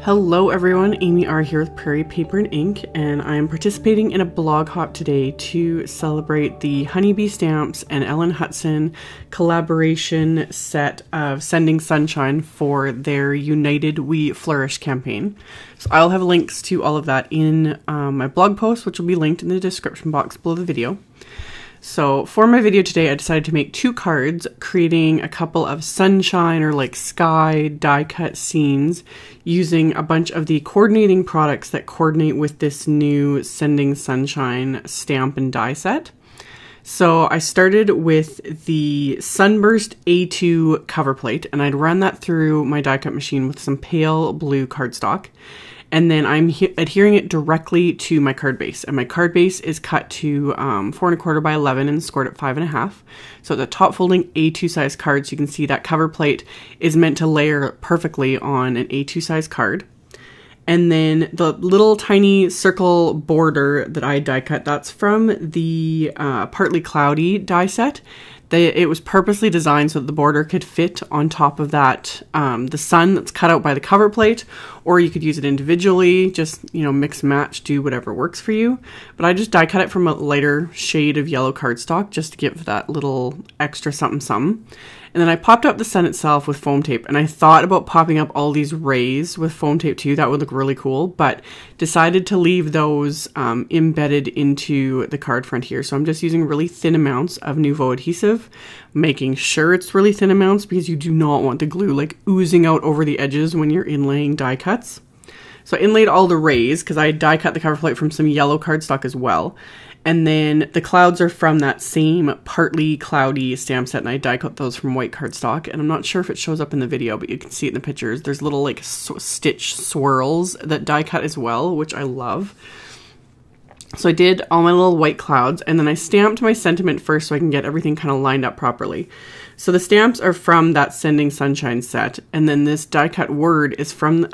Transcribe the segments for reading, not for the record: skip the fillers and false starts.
Hello everyone, AmyR here with Prairie Paper and Ink, and I am participating in a blog hop today to celebrate the Honeybee Stamps and Ellen Hutson collaboration set of Sending Sunshine for their United We Flourish campaign. So I'll have links to all of that in my blog post, which will be linked in the description box below the video. So for my video today, I decided to make two cards, creating a couple of sunshine or like sky die cut scenes using a bunch of the coordinating products that coordinate with this new Sending Sunshine stamp and die set. So I started with the Sunburst A2 cover plate, and I'd run that through my die cut machine with some pale blue cardstock. And then I'm adhering it directly to my card base. And my card base is cut to 4 1/4 by 11 and scored at 5 1/2. So the top folding A2 size card, so you can see that cover plate is meant to layer perfectly on an A2 size card. And then the little tiny circle border that I die cut, that's from the Partly Cloudy die set. It was purposely designed so that the border could fit on top of that, the sun that's cut out by the cover plate, or you could use it individually, just, you know, mix match, do whatever works for you. But I just die cut it from a lighter shade of yellow cardstock just to give that little extra something something. And then I popped up the sun itself with foam tape, and I thought about popping up all these rays with foam tape too. That would look really cool, but decided to leave those embedded into the card front here. So I'm just using really thin amounts of Nuvo adhesive, making sure it's really thin amounts because you do not want the glue like oozing out over the edges when you're inlaying die cuts. So I inlaid all the rays because I die cut the cover plate from some yellow cardstock as well. And then the clouds are from that same Partly Cloudy stamp set, and I die cut those from white cardstock. And I'm not sure if it shows up in the video, but you can see it in the pictures. There's little like stitch swirls that die cut as well, which I love. So I did all my little white clouds, and then I stamped my sentiment first so I can get everything kind of lined up properly. So the stamps are from that Sending Sunshine set, and then this die cut word is from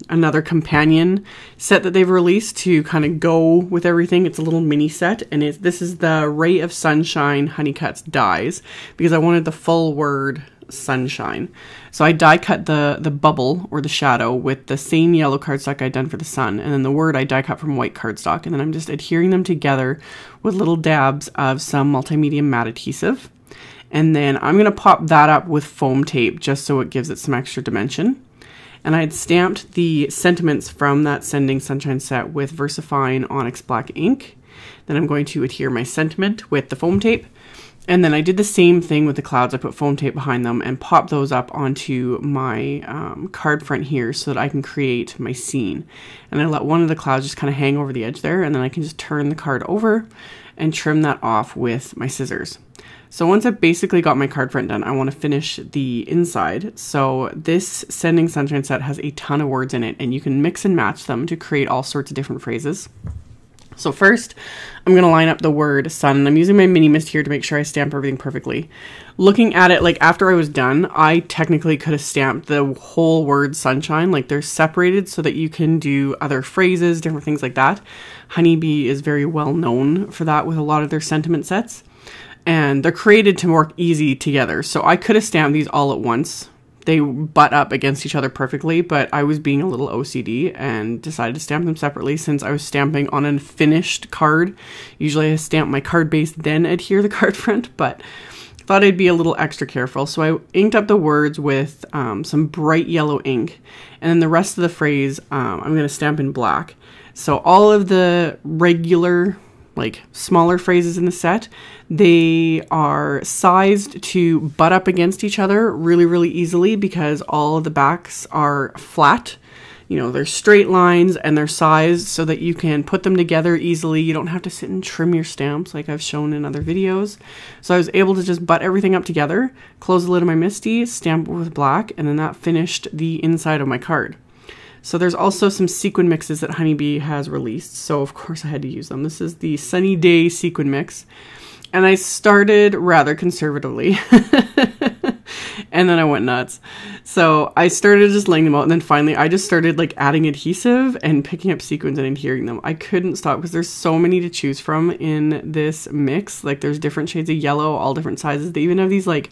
another companion set that they've released to kind of go with everything. It's a little mini set, and this is the Ray of Sunshine Honey Cuts dies, because I wanted the full word sunshine. So I die cut the bubble or the shadow with the same yellow cardstock I'd done for the sun, and then the word I die cut from white cardstock, and then I'm just adhering them together with little dabs of some Multimedia matte adhesive. And then I'm going to pop that up with foam tape just so it gives it some extra dimension. And I had stamped the sentiments from that Sending Sunshine set with VersaFine Onyx black ink. Then I'm going to adhere my sentiment with the foam tape. And then I did the same thing with the clouds. I put foam tape behind them and popped those up onto my card front here so that I can create my scene. And I let one of the clouds just kind of hang over the edge there, and then I can just turn the card over and trim that off with my scissors. So once I've basically got my card front done, I want to finish the inside. So this Sending Sunshine set has a ton of words in it, and you can mix and match them to create all sorts of different phrases. So first, I'm going to line up the word sun, and I'm using my mini mist here to make sure I stamp everything perfectly. Looking at it, like after I was done, I technically could have stamped the whole word sunshine, like they're separated so that you can do other phrases, different things like that. Honeybee is very well known for that with a lot of their sentiment sets. And they're created to work easy together. So I could have stamped these all at once. They butt up against each other perfectly, but I was being a little OCD and decided to stamp them separately since I was stamping on a finished card. Usually I stamp my card base, then adhere the card front, but I thought I'd be a little extra careful. So I inked up the words with some bright yellow ink, and then the rest of the phrase I'm going to stamp in black. So all of the regular like smaller phrases in the set, they are sized to butt up against each other really, really easily because all of the backs are flat. You know, they're straight lines and they're sized so that you can put them together easily. You don't have to sit and trim your stamps like I've shown in other videos. So I was able to just butt everything up together, close the lid of my Misty, stamp it with black, and then that finished the inside of my card. So there's also some sequin mixes that Honeybee has released, so of course I had to use them. This is the Sunny Day sequin mix, and I started rather conservatively, and then I went nuts. So I started just laying them out, and then finally I just started like adding adhesive and picking up sequins and adhering them. I couldn't stop because there's so many to choose from in this mix. Like there's different shades of yellow, all different sizes. They even have these like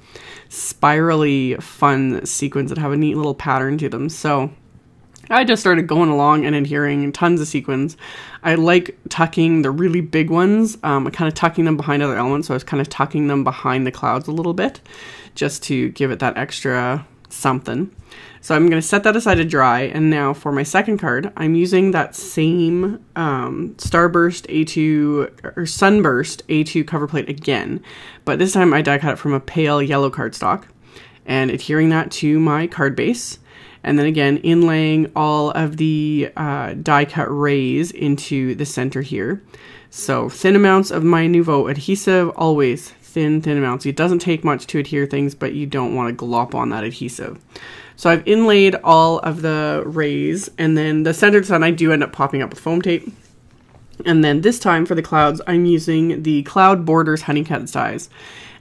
spirally fun sequins that have a neat little pattern to them. So I just started going along and adhering tons of sequins. I like tucking the really big ones, kind of tucking them behind other elements, so I was kind of tucking them behind the clouds a little bit, just to give it that extra something. So I'm going to set that aside to dry, and now for my second card, I'm using that same Starburst A2, or Sunburst A2 cover plate again, but this time I die cut it from a pale yellow cardstock, and adhering that to my card base. And then again, inlaying all of the die cut rays into the center here. So thin amounts of my Nuvo adhesive, always thin amounts. It doesn't take much to adhere things, but you don't want to glop on that adhesive. So I've inlaid all of the rays, and then the centered sun I do end up popping up with foam tape. And then this time for the clouds, I'm using the Cloud Borders Honeycut dies.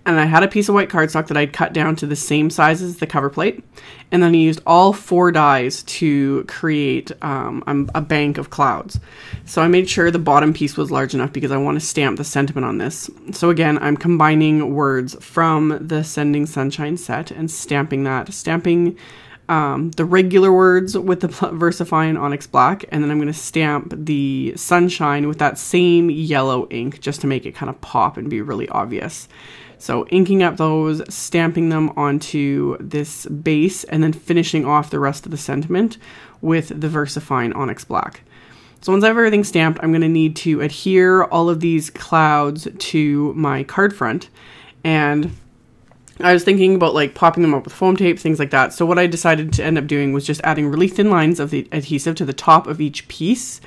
And I had a piece of white cardstock that I'd cut down to the same size as the cover plate. And then I used all 4 dies to create a bank of clouds. So I made sure the bottom piece was large enough because I want to stamp the sentiment on this. So again, I'm combining words from the Sending Sunshine set and stamping that. Stamping the regular words with the VersaFine Onyx black, and then I'm going to stamp the sunshine with that same yellow ink just to make it kind of pop and be really obvious. So inking up those, stamping them onto this base, and then finishing off the rest of the sentiment with the VersaFine Onyx black. So once I have everything stamped, I'm going to need to adhere all of these clouds to my card front, and I was thinking about like popping them up with foam tape, things like that. So what I decided to end up doing was just adding really thin lines of the adhesive to the top of each piece.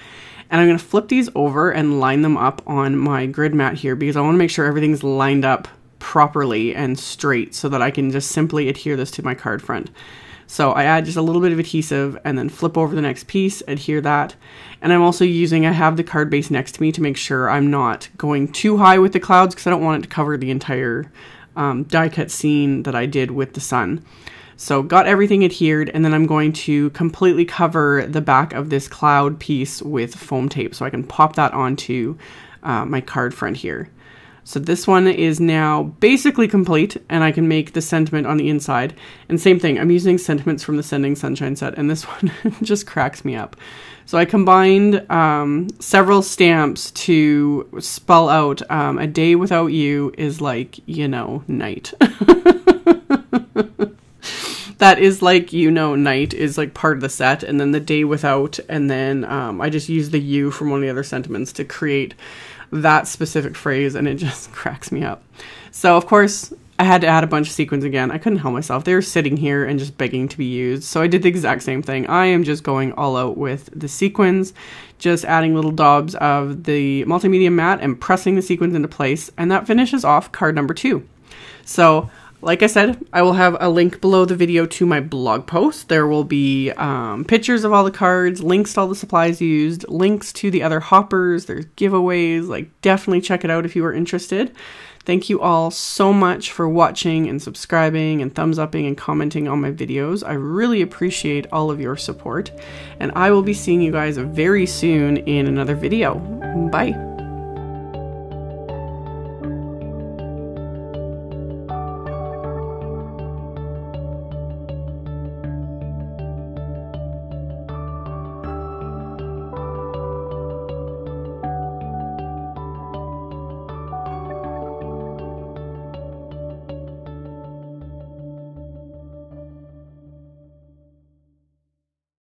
And I'm going to flip these over and line them up on my grid mat here because I want to make sure everything's lined up properly and straight so that I can just simply adhere this to my card front. So I add just a little bit of adhesive and then flip over the next piece, adhere that. And I'm also I have the card base next to me to make sure I'm not going too high with the clouds because I don't want it to cover the entire die cut scene that I did with the sun. So got everything adhered, and then I'm going to completely cover the back of this cloud piece with foam tape so I can pop that onto my card front here. So this one is now basically complete, and I can make the sentiment on the inside. And same thing, I'm using sentiments from the Sending Sunshine set, and this one just cracks me up. So I combined several stamps to spell out a day without you is like, you know, night. That is like, you know, night is like part of the set, and then the day without, and then I just used the you from one of the other sentiments to create that specific phrase, and it just cracks me up. So of course I had to add a bunch of sequins again. I couldn't help myself. They were sitting here and just begging to be used. So I did the exact same thing. I am just going all out with the sequins, just adding little daubs of the multimedia matte and pressing the sequins into place. And that finishes off card number 2. So like I said, I will have a link below the video to my blog post. There will be pictures of all the cards, links to all the supplies used, links to the other hoppers, there's giveaways. Like, definitely check it out if you are interested. Thank you all so much for watching and subscribing and thumbs upping and commenting on my videos. I really appreciate all of your support, and I will be seeing you guys very soon in another video. Bye.